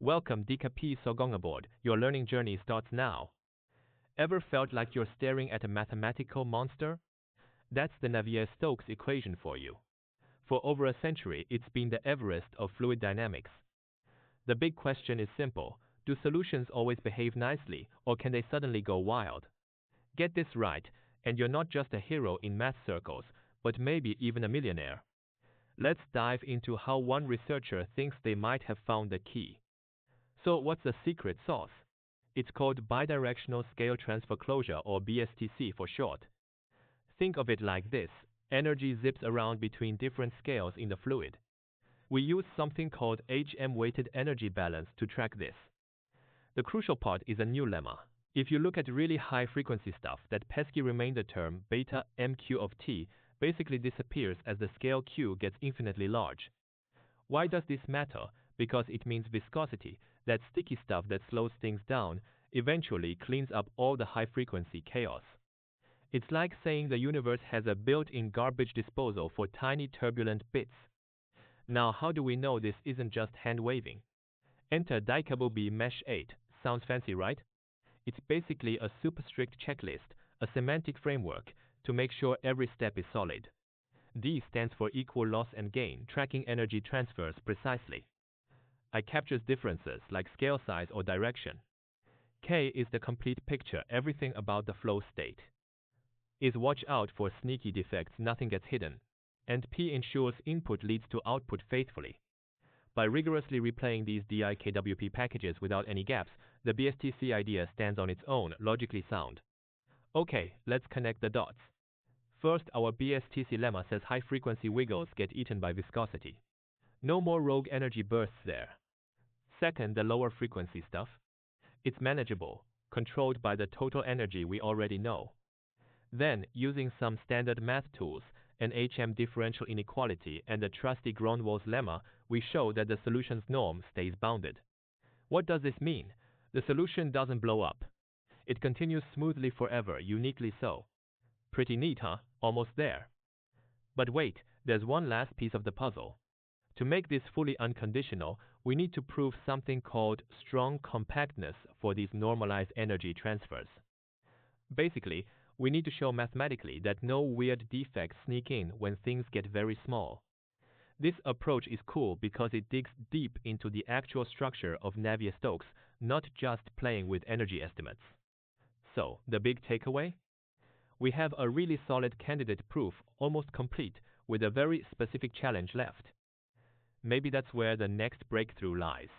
Welcome DKP Sogong aboard. Your learning journey starts now. Ever felt like you're staring at a mathematical monster? That's the Navier-Stokes equation for you. For over a century, it's been the Everest of fluid dynamics. The big question is simple. Do solutions always behave nicely, or can they suddenly go wild? Get this right, and you're not just a hero in math circles, but maybe even a millionaire. Let's dive into how one researcher thinks they might have found the key. So what's the secret sauce? It's called bidirectional scale transfer closure, or BSTC for short. Think of it like this. Energy zips around between different scales in the fluid. We use something called HM-weighted energy balance to track this. The crucial part is a new lemma. If you look at really high frequency stuff, that pesky remainder term beta mq of t basically disappears as the scale q gets infinitely large. Why does this matter? Because it means viscosity, that sticky stuff that slows things down, eventually cleans up all the high-frequency chaos. It's like saying the universe has a built-in garbage disposal for tiny turbulent bits. Now, how do we know this isn't just hand-waving? Enter DKB Mesh 8. Sounds fancy, right? It's basically a super strict checklist, a semantic framework, to make sure every step is solid. D stands for equal loss and gain, tracking energy transfers precisely. I captures differences like scale size or direction. K is the complete picture, everything about the flow state. Is watch out for sneaky defects, nothing gets hidden. And P ensures input leads to output faithfully. By rigorously replaying these DIKWP packages without any gaps, the BSTC idea stands on its own, logically sound. Okay, let's connect the dots. First, our BSTC lemma says high-frequency wiggles get eaten by viscosity. No more rogue energy bursts there. Second, the lower frequency stuff. It's manageable, controlled by the total energy we already know. Then, using some standard math tools, an HM differential inequality, and the trusty Gronwall's lemma, we show that the solution's norm stays bounded. What does this mean? The solution doesn't blow up. It continues smoothly forever, uniquely so. Pretty neat, huh? Almost there. But wait, there's one last piece of the puzzle. To make this fully unconditional, we need to prove something called strong compactness for these normalized energy transfers. Basically, we need to show mathematically that no weird defects sneak in when things get very small. This approach is cool because it digs deep into the actual structure of Navier-Stokes, not just playing with energy estimates. So, the big takeaway? We have a really solid candidate proof, almost complete, with a very specific challenge left. Maybe that's where the next breakthrough lies.